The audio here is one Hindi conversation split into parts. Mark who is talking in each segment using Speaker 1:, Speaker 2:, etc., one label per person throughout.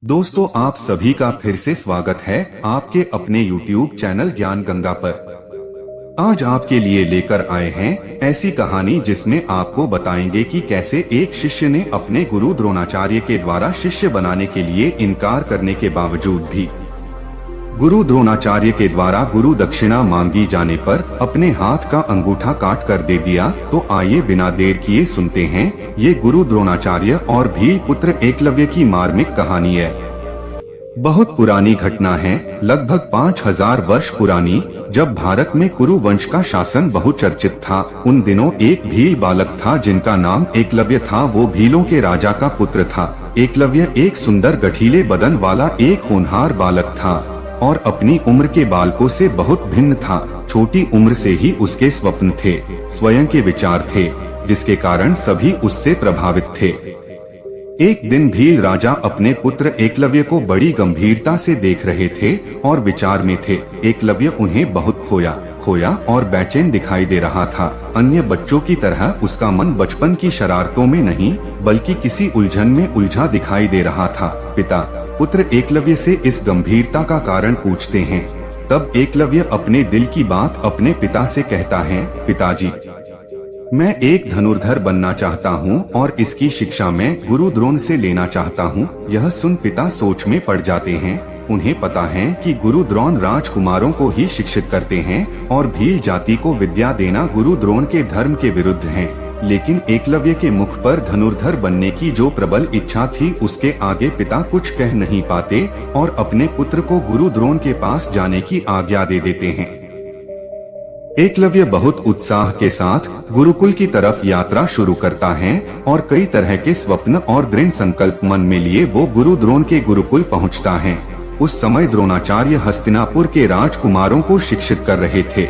Speaker 1: दोस्तों, आप सभी का फिर से स्वागत है आपके अपने YouTube चैनल ज्ञान गंगा पर। आज आपके लिए लेकर आए हैं ऐसी कहानी जिसमें आपको बताएंगे कि कैसे एक शिष्य ने अपने गुरु द्रोणाचार्य के द्वारा शिष्य बनाने के लिए इनकार करने के बावजूद भी गुरु द्रोणाचार्य के द्वारा गुरु दक्षिणा मांगी जाने पर अपने हाथ का अंगूठा काट कर दे दिया। तो आइए बिना देर किए सुनते हैं ये गुरु द्रोणाचार्य और भील पुत्र एकलव्य की मार्मिक कहानी है। बहुत पुरानी घटना है, लगभग 5000 वर्ष पुरानी, जब भारत में कुरु वंश का शासन बहुचर्चित था। उन दिनों एक भील बालक था जिनका नाम एकलव्य था। वो भीलों के राजा का पुत्र था। एकलव्य एक सुंदर गठीले बदन वाला एक होनहार बालक था और अपनी उम्र के बालकों से बहुत भिन्न था। छोटी उम्र से ही उसके स्वप्न थे, स्वयं के विचार थे, जिसके कारण सभी उससे प्रभावित थे। एक दिन भील राजा अपने पुत्र एकलव्य को बड़ी गंभीरता से देख रहे थे और विचार में थे। एकलव्य उन्हें बहुत खोया और बेचैन दिखाई दे रहा था। अन्य बच्चों की तरह उसका मन बचपन की शरारतों में नहीं बल्कि किसी उलझन में उलझा दिखाई दे रहा था। पिता पुत्र एकलव्य से इस गंभीरता का कारण पूछते हैं। तब एकलव्य अपने दिल की बात अपने पिता से कहता है, पिताजी, मैं एक धनुर्धर बनना चाहता हूँ और इसकी शिक्षा मैं गुरु द्रोण से लेना चाहता हूँ। यह सुन पिता सोच में पड़ जाते हैं। उन्हें पता है कि गुरु द्रोण राजकुमारों को ही शिक्षित करते हैं और भील जाति को विद्या देना गुरु द्रोण के धर्म के विरुद्ध है। लेकिन एकलव्य के मुख पर धनुर्धर बनने की जो प्रबल इच्छा थी, उसके आगे पिता कुछ कह नहीं पाते और अपने पुत्र को गुरु द्रोण के पास जाने की आज्ञा दे देते हैं। एकलव्य बहुत उत्साह के साथ गुरुकुल की तरफ यात्रा शुरू करता है और कई तरह के स्वप्न और दृढ़ संकल्प मन में लिए वो गुरु द्रोण के गुरुकुल पहुंचता है। उस समय द्रोणाचार्य हस्तिनापुर के राजकुमारों को शिक्षित कर रहे थे।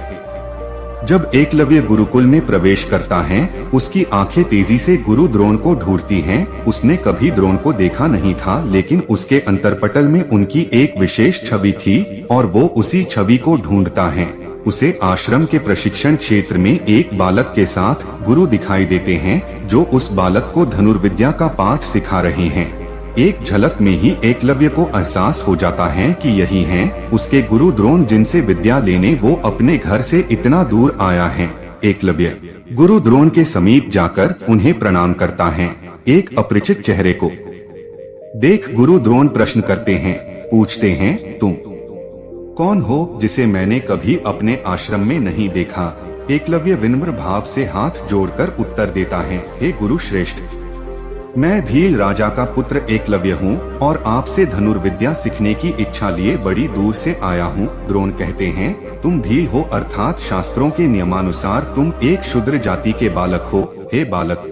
Speaker 1: जब एकलव्य गुरुकुल में प्रवेश करता है, उसकी आंखें तेजी से गुरु द्रोण को ढूंढती हैं। उसने कभी द्रोण को देखा नहीं था, लेकिन उसके अंतरपटल में उनकी एक विशेष छवि थी और वो उसी छवि को ढूंढता है। उसे आश्रम के प्रशिक्षण क्षेत्र में एक बालक के साथ गुरु दिखाई देते हैं, जो उस बालक को धनुर्विद्या का पाठ सिखा रहे हैं। एक झलक में ही एकलव्य को एहसास हो जाता है कि यही हैं उसके गुरु द्रोण, जिनसे विद्या लेने वो अपने घर से इतना दूर आया है। एकलव्य गुरु द्रोण के समीप जाकर उन्हें प्रणाम करता है। एक अपरिचित चेहरे को देख गुरु द्रोण प्रश्न करते हैं, पूछते हैं, तुम कौन हो जिसे मैंने कभी अपने आश्रम में नहीं देखा? एकलव्य विनम्र भाव से हाथ जोड़कर उत्तर देता है, हे गुरु श्रेष्ठ, मैं भील राजा का पुत्र एकलव्य हूँ और आपसे धनुर्विद्या सीखने की इच्छा लिए बड़ी दूर से आया हूँ। द्रोण कहते हैं, तुम भील हो, अर्थात शास्त्रों के नियमानुसार तुम एक शूद्र जाति के बालक हो। हे बालक,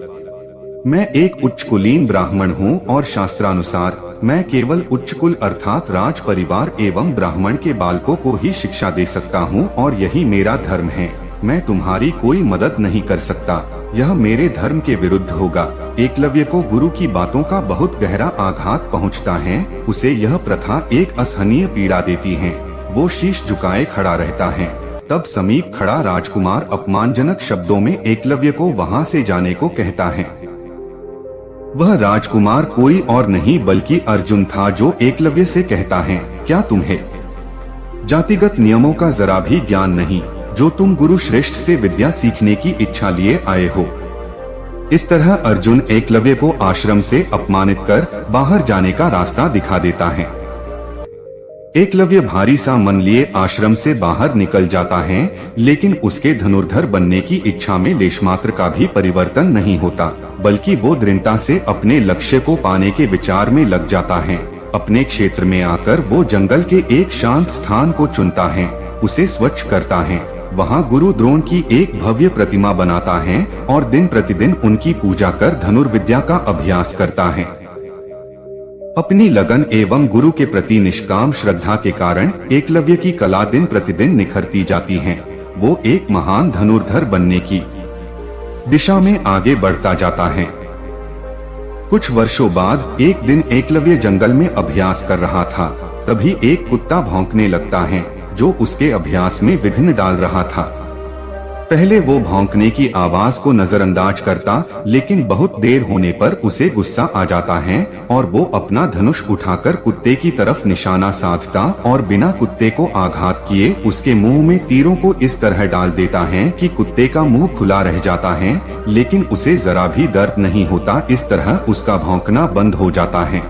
Speaker 1: मैं एक उच्च कुलीन ब्राह्मण हूँ और शास्त्रानुसार मैं केवल उच्च कुल अर्थात राज परिवार एवं ब्राह्मण के बालकों को ही शिक्षा दे सकता हूँ और यही मेरा धर्म है। मैं तुम्हारी कोई मदद नहीं कर सकता, यह मेरे धर्म के विरुद्ध होगा। एकलव्य को गुरु की बातों का बहुत गहरा आघात पहुँचता है। उसे यह प्रथा एक असहनीय पीड़ा देती है। वो शीश झुकाए खड़ा रहता है। तब समीप खड़ा राजकुमार अपमानजनक शब्दों में एकलव्य को वहाँ से जाने को कहता है। वह राजकुमार कोई और नहीं बल्कि अर्जुन था, जो एकलव्य से कहता है, क्या तुम्हें जातिगत नियमों का जरा भी ज्ञान नहीं, जो तुम गुरु श्रेष्ठ से विद्या सीखने की इच्छा लिए आए हो? इस तरह अर्जुन एकलव्य को आश्रम से अपमानित कर बाहर जाने का रास्ता दिखा देता है। एकलव्य भारी सा मन लिए आश्रम से बाहर निकल जाता है, लेकिन उसके धनुर्धर बनने की इच्छा में लेशमात्र का भी परिवर्तन नहीं होता, बल्कि वो दृढ़ता से अपने लक्ष्य को पाने के विचार में लग जाता है। अपने क्षेत्र में आकर वो जंगल के एक शांत स्थान को चुनता है, उसे स्वच्छ करता है। वहाँ गुरु द्रोण की एक भव्य प्रतिमा बनाता है और दिन प्रतिदिन उनकी पूजा कर धनुर्विद्या का अभ्यास करता है। अपनी लगन एवं गुरु के प्रति निष्काम श्रद्धा के कारण एकलव्य की कला दिन प्रतिदिन निखरती जाती है। वो एक महान धनुर्धर बनने की दिशा में आगे बढ़ता जाता है। कुछ वर्षों बाद एक दिन एकलव्य जंगल में अभ्यास कर रहा था। तभी एक कुत्ता भौंकने लगता है, जो उसके अभ्यास में विघ्न डाल रहा था। पहले वो भौंकने की आवाज को नजरअंदाज करता, लेकिन बहुत देर होने पर उसे गुस्सा आ जाता है और वो अपना धनुष उठाकर कुत्ते की तरफ निशाना साधता और बिना कुत्ते को आघात किए उसके मुंह में तीरों को इस तरह डाल देता है कि कुत्ते का मुंह खुला रह जाता है, लेकिन उसे जरा भी दर्द नहीं होता। इस तरह उसका भौंकना बंद हो जाता है।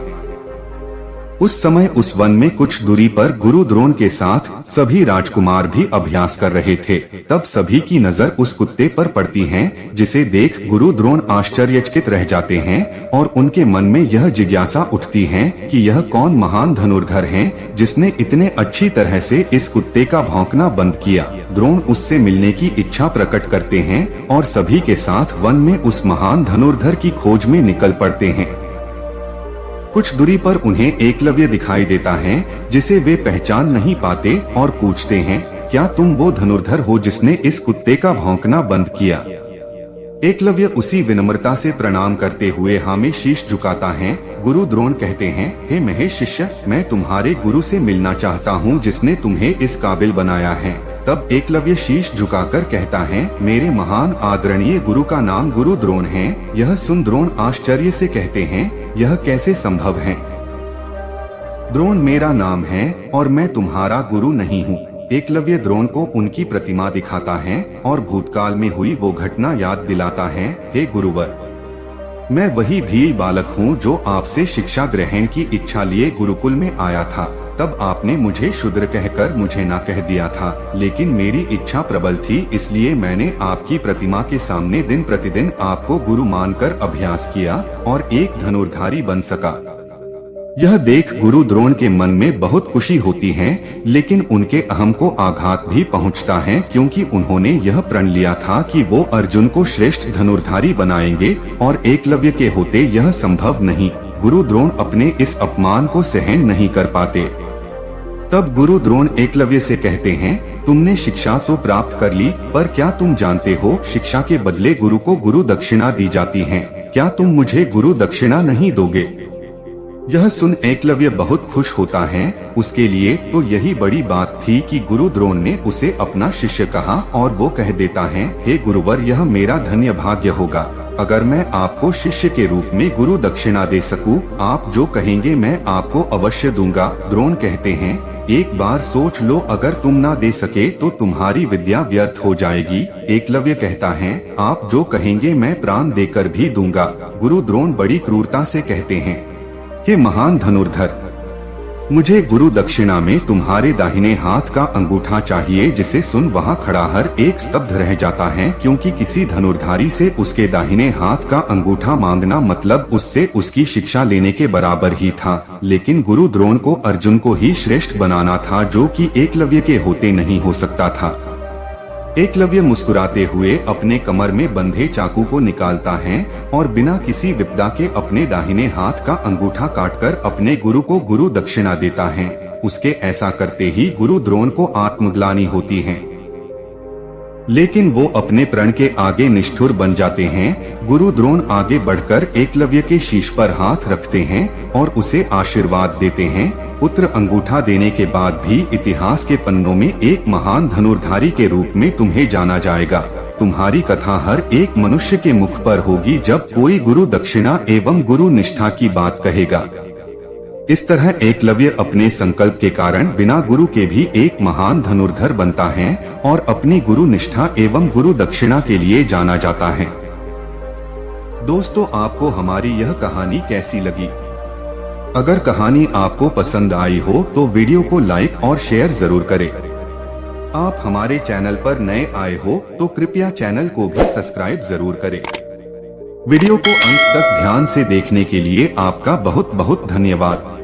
Speaker 1: उस समय उस वन में कुछ दूरी पर गुरु द्रोण के साथ सभी राजकुमार भी अभ्यास कर रहे थे। तब सभी की नजर उस कुत्ते पर पड़ती है, जिसे देख गुरु द्रोण आश्चर्यचकित रह जाते हैं और उनके मन में यह जिज्ञासा उठती है कि यह कौन महान धनुर्धर है जिसने इतने अच्छी तरह से इस कुत्ते का भौंकना बंद किया। द्रोण उससे मिलने की इच्छा प्रकट करते हैं और सभी के साथ वन में उस महान धनुर्धर की खोज में निकल पड़ते हैं। कुछ दूरी पर उन्हें एकलव्य दिखाई देता है, जिसे वे पहचान नहीं पाते और पूछते हैं, क्या तुम वो धनुर्धर हो जिसने इस कुत्ते का भौंकना बंद किया? एकलव्य उसी विनम्रता से प्रणाम करते हुए हाँ में शीश झुकाता है। गुरु द्रोण कहते हैं, हे महेश शिष्य, मैं तुम्हारे गुरु से मिलना चाहता हूँ जिसने तुम्हें इस काबिल बनाया है। तब एकलव्य शीश झुकाकर कहता है, मेरे महान आदरणीय गुरु का नाम गुरु द्रोण है। यह सुन द्रोण आश्चर्य से कहते हैं, यह कैसे संभव है? द्रोण मेरा नाम है और मैं तुम्हारा गुरु नहीं हूँ। एकलव्य द्रोण को उनकी प्रतिमा दिखाता है और भूतकाल में हुई वो घटना याद दिलाता है। हे गुरुवर, मैं वही भील बालक हूँ जो आपसे शिक्षा ग्रहण की इच्छा लिए गुरुकुल में आया था। तब आपने मुझे शूद्र कहकर मुझे ना कह दिया था, लेकिन मेरी इच्छा प्रबल थी, इसलिए मैंने आपकी प्रतिमा के सामने दिन प्रतिदिन आपको गुरु मानकर अभ्यास किया और एक धनुर्धारी बन सका। यह देख गुरु द्रोण के मन में बहुत खुशी होती है, लेकिन उनके अहम को आघात भी पहुंचता है, क्योंकि उन्होंने यह प्रण लिया था कि वो अर्जुन को श्रेष्ठ धनुर्धारी बनाएंगे और एकलव्य के होते यह संभव नहीं। गुरु द्रोण अपने इस अपमान को सहन नहीं कर पाते। तब गुरु द्रोण एकलव्य से कहते हैं, तुमने शिक्षा तो प्राप्त कर ली, पर क्या तुम जानते हो शिक्षा के बदले गुरु को गुरु दक्षिणा दी जाती है? क्या तुम मुझे गुरु दक्षिणा नहीं दोगे? यह सुन एकलव्य बहुत खुश होता है। उसके लिए तो यही बड़ी बात थी कि गुरु द्रोण ने उसे अपना शिष्य कहा और वो कह देता है, हे गुरुवर, यह मेरा धन्य भाग्य होगा अगर मैं आपको शिष्य के रूप में गुरु दक्षिणा दे सकूं। आप जो कहेंगे मैं आपको अवश्य दूंगा। द्रोण कहते हैं, एक बार सोच लो, अगर तुम ना दे सके तो तुम्हारी विद्या व्यर्थ हो जाएगी। एकलव्य कहता है, आप जो कहेंगे मैं प्राण देकर भी दूंगा। गुरु द्रोण बड़ी क्रूरता से कहते हैं, हे महान धनुर्धर, मुझे गुरु दक्षिणा में तुम्हारे दाहिने हाथ का अंगूठा चाहिए। जिसे सुन वहाँ खड़ा हर एक स्तब्ध रह जाता है, क्योंकि किसी धनुर्धारी से उसके दाहिने हाथ का अंगूठा मांगना मतलब उससे उसकी शिक्षा लेने के बराबर ही था। लेकिन गुरु द्रोण को अर्जुन को ही श्रेष्ठ बनाना था, जो कि एकलव्य के होते नहीं हो सकता था। एकलव्य मुस्कुराते हुए अपने कमर में बंधे चाकू को निकालता है और बिना किसी विपदा के अपने दाहिने हाथ का अंगूठा काटकर अपने गुरु को गुरु दक्षिणा देता है। उसके ऐसा करते ही गुरु द्रोण को आत्मग्लानि होती है, लेकिन वो अपने प्रण के आगे निष्ठुर बन जाते हैं। गुरु द्रोण आगे बढ़कर एकलव्य के शीश पर हाथ रखते हैं और उसे आशीर्वाद देते हैं। पुत्र अंगूठा देने के बाद भी इतिहास के पन्नों में एक महान धनुर्धारी के रूप में तुम्हें जाना जाएगा। तुम्हारी कथा हर एक मनुष्य के मुख पर होगी जब कोई गुरु दक्षिणा एवं गुरु निष्ठा की बात कहेगा। इस तरह एकलव्य अपने संकल्प के कारण बिना गुरु के भी एक महान धनुर्धर बनता है और अपनी गुरु निष्ठा एवं गुरु दक्षिणा के लिए जाना जाता है। दोस्तों, आपको हमारी यह कहानी कैसी लगी? अगर कहानी आपको पसंद आई हो तो वीडियो को लाइक और शेयर जरूर करें। आप हमारे चैनल पर नए आए हो तो कृपया चैनल को भी सब्सक्राइब जरूर करें। वीडियो को अंत तक ध्यान से देखने के लिए आपका बहुत बहुत धन्यवाद।